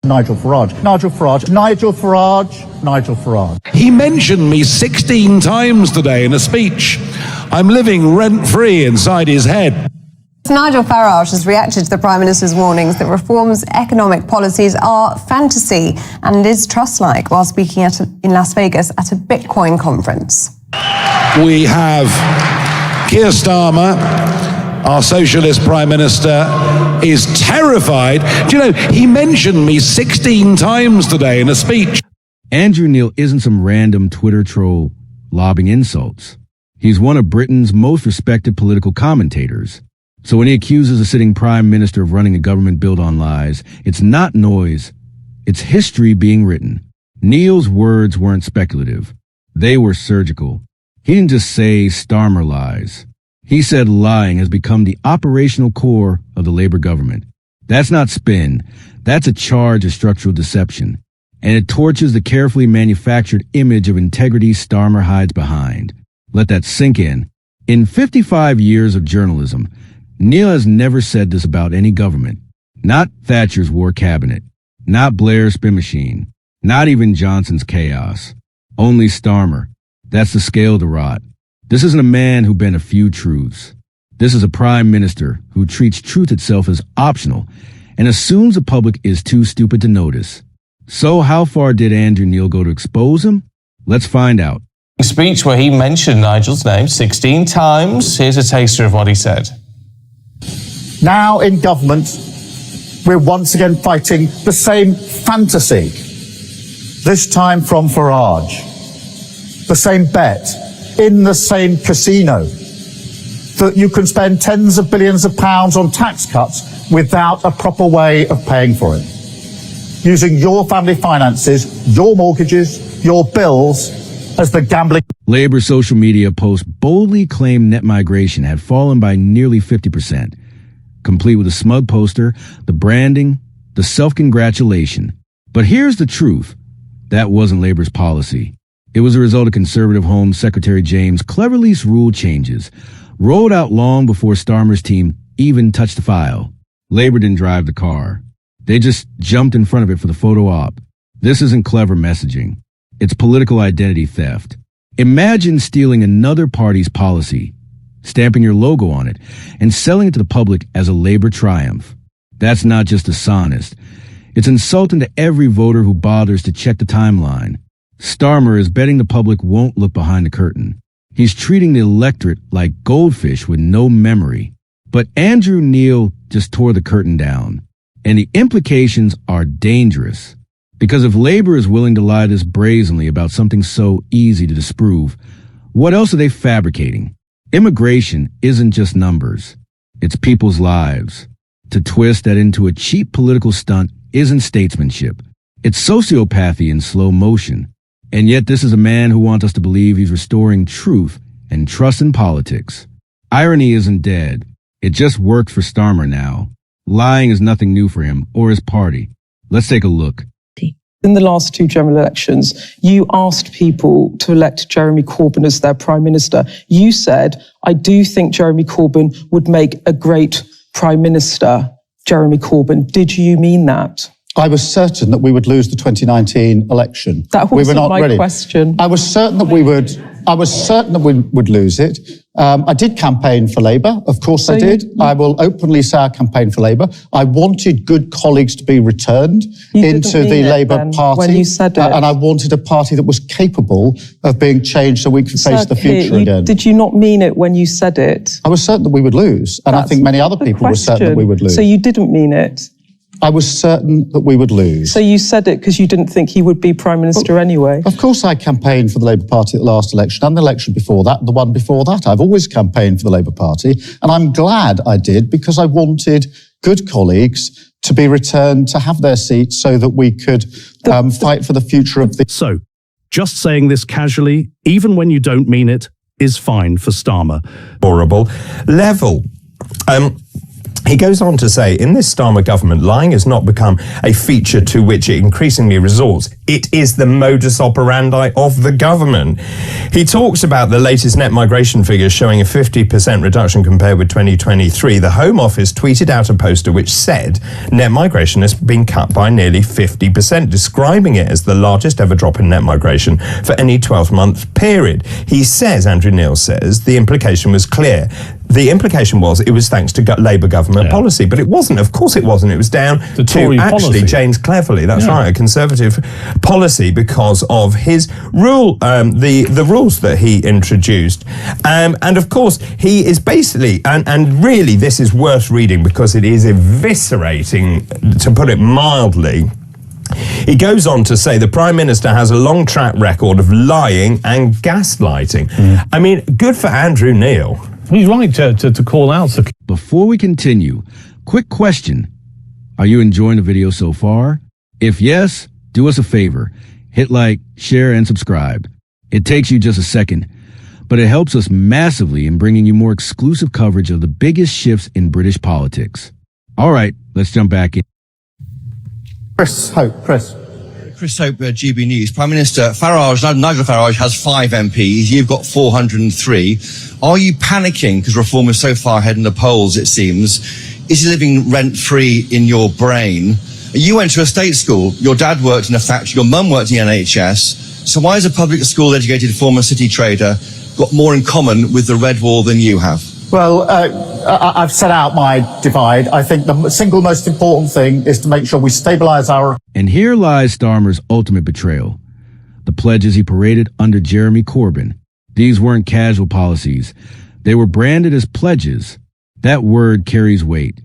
Nigel Farage. Nigel Farage. Nigel Farage. Nigel Farage. He mentioned me 16 times today in a speech. I'm living rent-free inside his head. Nigel Farage has reacted to the Prime Minister's warnings that reform's economic policies are fantasy and is trust-like while speaking in Las Vegas at a Bitcoin conference. We have Keir Starmer, our socialist Prime Minister, is terrified. Do you know, he mentioned me 16 times today in a speech. Andrew Neil isn't some random Twitter troll lobbing insults. He's one of Britain's most respected political commentators. So when he accuses a sitting prime minister of running a government built on lies, it's not noise, it's history being written. Neil's words weren't speculative. They were surgical. He didn't just say Starmer lies. He said lying has become the operational core of the Labour government. That's not spin. That's a charge of structural deception. And it torches the carefully manufactured image of integrity Starmer hides behind. Let that sink in. In 55 years of journalism, Neil has never said this about any government. Not Thatcher's war cabinet. Not Blair's spin machine. Not even Johnson's chaos. Only Starmer. That's the scale of the rot. This isn't a man who bent a few truths. This is a prime minister who treats truth itself as optional and assumes the public is too stupid to notice. So how far did Andrew Neil go to expose him? Let's find out. Speech where he mentioned Nigel's name 16 times. Here's a taster of what he said. Now in government, we're once again fighting the same fantasy. This time from Farage. The same bet in the same casino. That you can spend tens of billions of pounds on tax cuts without a proper way of paying for it. Using your family finances, your mortgages, your bills as the gambling. Labour social media posts boldly claimed net migration had fallen by nearly 50%. Complete with a smug poster, the branding, the self-congratulation. But here's the truth. That wasn't Labour's policy. It was a result of Conservative Home Secretary James' clever lease rule changes, rolled out long before Starmer's team even touched the file. Labour didn't drive the car. They just jumped in front of it for the photo op. This isn't clever messaging. It's political identity theft. Imagine stealing another party's policy, stamping your logo on it, and selling it to the public as a Labour triumph. That's not just dishonest. It's insulting to every voter who bothers to check the timeline. Starmer is betting the public won't look behind the curtain. He's treating the electorate like goldfish with no memory. But Andrew Neil just tore the curtain down. And the implications are dangerous. Because if Labour is willing to lie this brazenly about something so easy to disprove, what else are they fabricating? Immigration isn't just numbers. It's people's lives. To twist that into a cheap political stunt isn't statesmanship. It's sociopathy in slow motion. And yet this is a man who wants us to believe he's restoring truth and trust in politics. Irony isn't dead. It just works for Starmer now. Lying is nothing new for him or his party. Let's take a look. In the last two general elections, you asked people to elect Jeremy Corbyn as their prime minister. You said, I do think Jeremy Corbyn would make a great prime minister. Jeremy Corbyn, did you mean that? I was certain that we would lose the 2019 election. That wasn't we were not my ready. question. I was certain that we would lose it. I did campaign for Labour. Of course I did. I will openly say I campaigned for Labour. I wanted good colleagues to be returned into the Labour Party. When you said it. And I wanted a party that was capable of being changed so we could face the future again. Did you not mean it when you said it? I was certain that we would lose. And I think many other people were certain that we would lose. So you didn't mean it? I was certain that we would lose. So you said it because you didn't think he would be Prime Minister anyway? Of course I campaigned for the Labour Party at the last election and the election before that, the one before that. I've always campaigned for the Labour Party, and I'm glad I did because I wanted good colleagues to be returned to have their seats so that we could fight for the future of the... So, just saying this casually, even when you don't mean it, is fine for Starmer. Horrible level. He goes on to say, in this Starmer government, lying has not become a feature to which it increasingly resorts. It is the modus operandi of the government. He talks about the latest net migration figures showing a 50% reduction compared with 2023. The Home Office tweeted out a poster which said net migration has been cut by nearly 50%, describing it as the largest ever drop in net migration for any 12-month period. He says, Andrew Neil says, the implication was clear. The implication was it was thanks to Labour government policy, but it wasn't. Of course it wasn't. It was down to actually policy. James Cleverly, that's right, a Conservative policy because of his rule, the rules that he introduced. And of course, he is basically, and really this is worth reading because it is eviscerating, to put it mildly. He goes on to say the Prime Minister has a long track record of lying and gaslighting. I mean, good for Andrew Neil. He's right to call out. Before we continue, quick question. Are you enjoying the video so far? If yes, do us a favor. Hit like, share, and subscribe. It takes you just a second, but it helps us massively in bringing you more exclusive coverage of the biggest shifts in British politics. All right, let's jump back in. Chris Hope, Chris Hope, GB News. Prime Minister Nigel Farage has 5 MPs. You've got 403. Are you panicking because Reform is so far ahead in the polls, it seems? Is he living rent-free in your brain? You went to a state school. Your dad worked in a factory. Your mum worked in the NHS. So why has a public school-educated former city trader got more in common with the Red Wall than you have? Well, I've set out my divide. I think the single most important thing is to make sure we stabilise our... And here lies Starmer's ultimate betrayal. The pledges he paraded under Jeremy Corbyn. These weren't casual policies. They were branded as pledges. That word carries weight.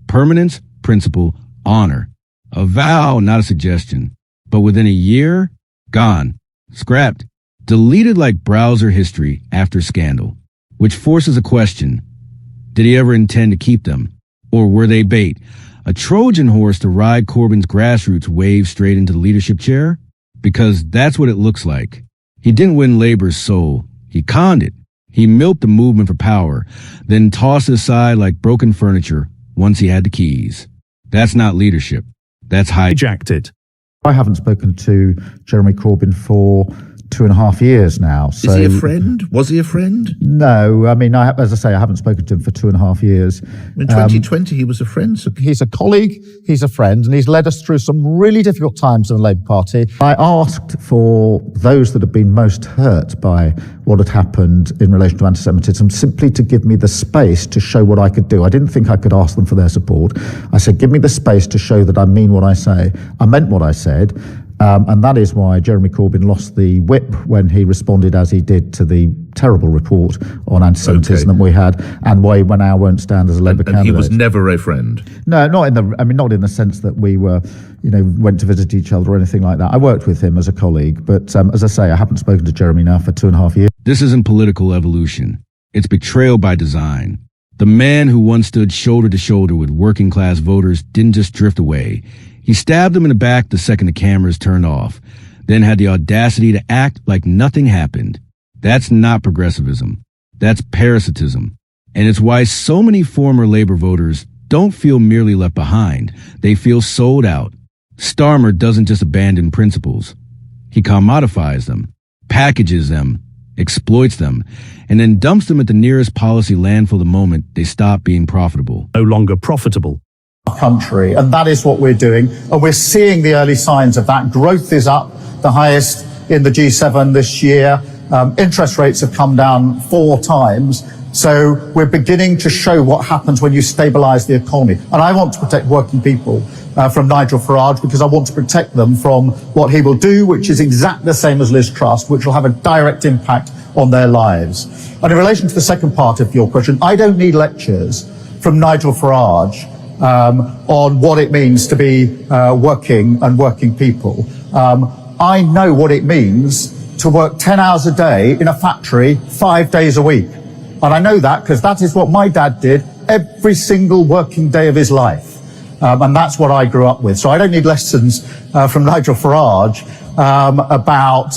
Permanence, principle, honor. A vow, not a suggestion. But within a year, gone. Scrapped. Deleted like browser history after scandal. Which forces a question. Did he ever intend to keep them? Or were they bait? A Trojan horse to ride Corbyn's grassroots wave straight into the leadership chair? Because that's what it looks like. He didn't win Labour's soul. He conned it. He milked the movement for power, then tossed it aside like broken furniture once he had the keys. That's not leadership. That's hijacked it. I haven't spoken to Jeremy Corbyn for 2.5 years now. So, is he a friend? Was he a friend? No, I mean, as I say, I haven't spoken to him for 2.5 years. In 2020, he was a friend. So he's a colleague, he's a friend, and he's led us through some really difficult times in the Labour Party. I asked for those that have been most hurt by what had happened in relation to anti-Semitism simply to give me the space to show what I could do. I didn't think I could ask them for their support. I said, give me the space to show that I mean what I say. I meant what I said. And that is why Jeremy Corbyn lost the whip when he responded as he did to the terrible report on anti-Semitism that we had, and why he now won't stand as a Labour candidate. He was never a friend. No, not in the sense that we were, went to visit each other or anything like that. I worked with him as a colleague, but as I say, I haven't spoken to Jeremy now for 2.5 years. This isn't political evolution. It's betrayal by design. The man who once stood shoulder to shoulder with working class voters didn't just drift away. He stabbed them in the back the second the cameras turned off, then had the audacity to act like nothing happened. That's not progressivism. That's parasitism. And it's why so many former Labour voters don't feel merely left behind. They feel sold out. Starmer doesn't just abandon principles. He commodifies them, packages them, exploits them, and then dumps them at the nearest policy landfill the moment they stop being profitable. No longer profitable. Country, and that is what we're doing, and we're seeing the early signs of that. Growth is up, the highest in the G7 this year. Interest rates have come down 4 times, so we're beginning to show what happens when you stabilise the economy. And I want to protect working people from Nigel Farage, because I want to protect them from what he will do, which is exactly the same as Liz Truss, which will have a direct impact on their lives. And in relation to the second part of your question, I don't need lectures from Nigel Farage on what it means to be working people. I know what it means to work 10 hours a day in a factory 5 days a week. And I know that because that is what my dad did every single working day of his life. And that's what I grew up with. So I don't need lessons from Nigel Farage about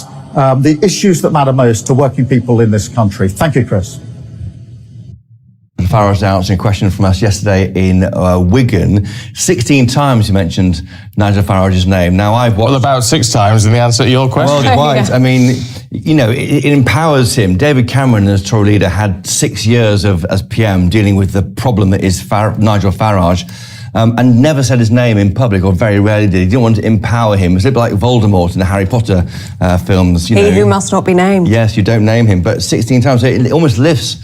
the issues that matter most to working people in this country. Thank you, Chris. Farage answering a question from us yesterday in Wigan. 16 times you mentioned Nigel Farage's name. Now I've watched... Well, about 6 times in the answer to your question. Well, quite. I mean, you know, it empowers him. David Cameron, as Tory leader, had 6 years as PM dealing with the problem that is Nigel Farage. And never said his name in public, or very rarely did. He didn't want to empower him. It's a bit like Voldemort in the Harry Potter films. You know. He who must not be named. Yes, you don't name him, but 16 times. So it almost lifts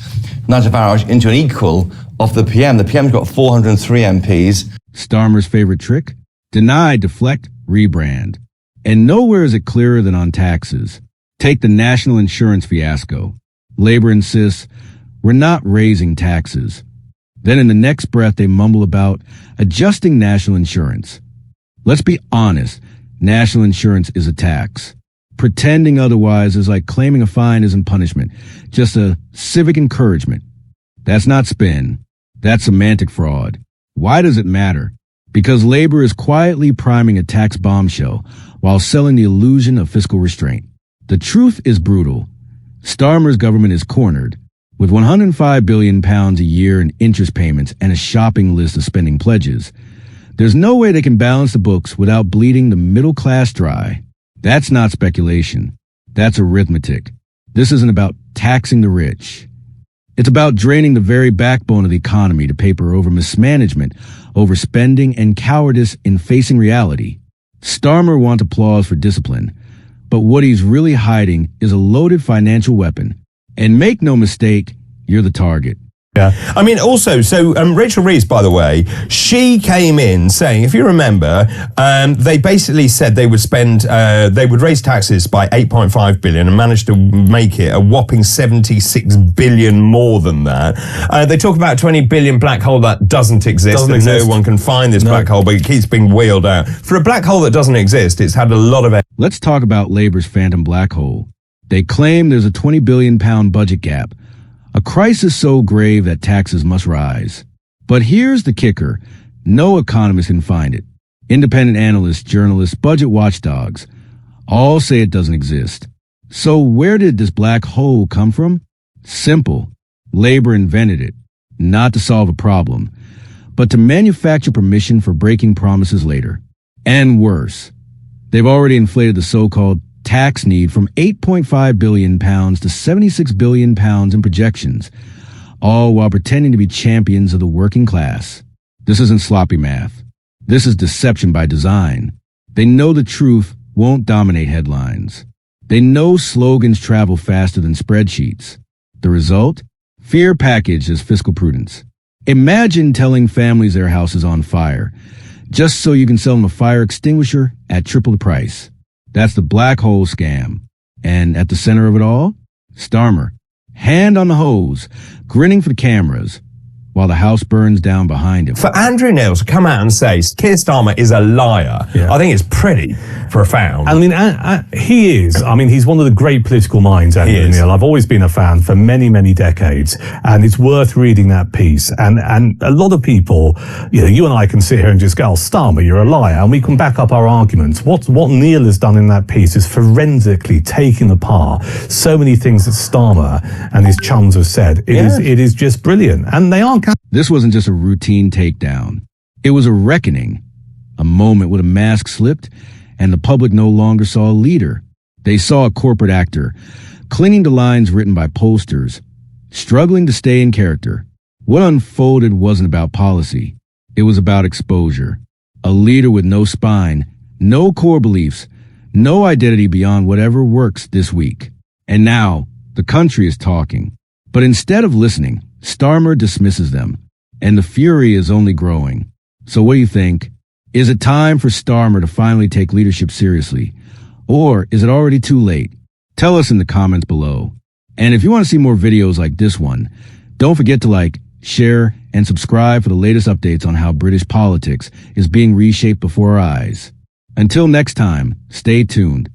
Nigel Farage into an equal of the PM. The PM's got 403 MPs. Starmer's favorite trick? Deny, deflect, rebrand. And nowhere is it clearer than on taxes. Take the national insurance fiasco. Labour insists, we're not raising taxes. Then in the next breath, they mumble about adjusting national insurance. Let's be honest, national insurance is a tax. Pretending otherwise is like claiming a fine isn't punishment, just a civic encouragement. That's not spin. That's semantic fraud. Why does it matter? Because Labour is quietly priming a tax bombshell while selling the illusion of fiscal restraint. The truth is brutal. Starmer's government is cornered. With £105 billion a year in interest payments and a shopping list of spending pledges, there's no way they can balance the books without bleeding the middle class dry. That's not speculation. That's arithmetic. This isn't about taxing the rich. It's about draining the very backbone of the economy to paper over mismanagement, overspending, and cowardice in facing reality. Starmer wants applause for discipline, but what he's really hiding is a loaded financial weapon. And make no mistake, you're the target. Yeah. I mean, also, so Rachel Reeves, by the way, she came in saying, if you remember, they basically said they would spend, they would raise taxes by 8.5 billion and managed to make it a whopping 76 billion more than that. They talk about a 20 billion black hole that doesn't exist. No one can find this black hole, but it keeps being wheeled out. For a black hole that doesn't exist, it's had a lot of... Let's talk about Labour's phantom black hole. They claim there's a £20 billion budget gap, a crisis so grave that taxes must rise. But here's the kicker. No economist can find it. Independent analysts, journalists, budget watchdogs all say it doesn't exist. So where did this black hole come from? Simple. Labour invented it, not to solve a problem, but to manufacture permission for breaking promises later. And worse, they've already inflated the so-called tax need from £8.5 billion to £76 billion in projections, all while pretending to be champions of the working class. This isn't sloppy math. This is deception by design. They know the truth won't dominate headlines. They know slogans travel faster than spreadsheets. The result? Fear packaged as fiscal prudence. Imagine telling families their house is on fire, just so you can sell them a fire extinguisher at triple the price. That's the black hole scam. And at the center of it all, Starmer, hand on the hose, grinning for the cameras, while the house burns down behind him. For Andrew Neil to come out and say Keir Starmer is a liar, I think it's pretty profound. I mean, he is. I mean, he's one of the great political minds, Andrew Neil. I've always been a fan for many, many decades, and it's worth reading that piece. And a lot of people, you know, you and I can sit here and just go, oh, Starmer, you're a liar, and we can back up our arguments. What Neil has done in that piece is forensically taking apart so many things that Starmer and his chums have said. It is just brilliant. And they aren't. This wasn't just a routine takedown. It was a reckoning, a moment when a mask slipped and the public no longer saw a leader. They saw a corporate actor, clinging to lines written by pollsters, struggling to stay in character. What unfolded wasn't about policy. It was about exposure. A leader with no spine, no core beliefs, no identity beyond whatever works this week. And now, the country is talking. But instead of listening, Starmer dismisses them, and the fury is only growing. So what do you think? Is it time for Starmer to finally take leadership seriously? Or is it already too late? Tell us in the comments below. And if you want to see more videos like this one, don't forget to like, share, and subscribe for the latest updates on how British politics is being reshaped before our eyes. Until next time, stay tuned.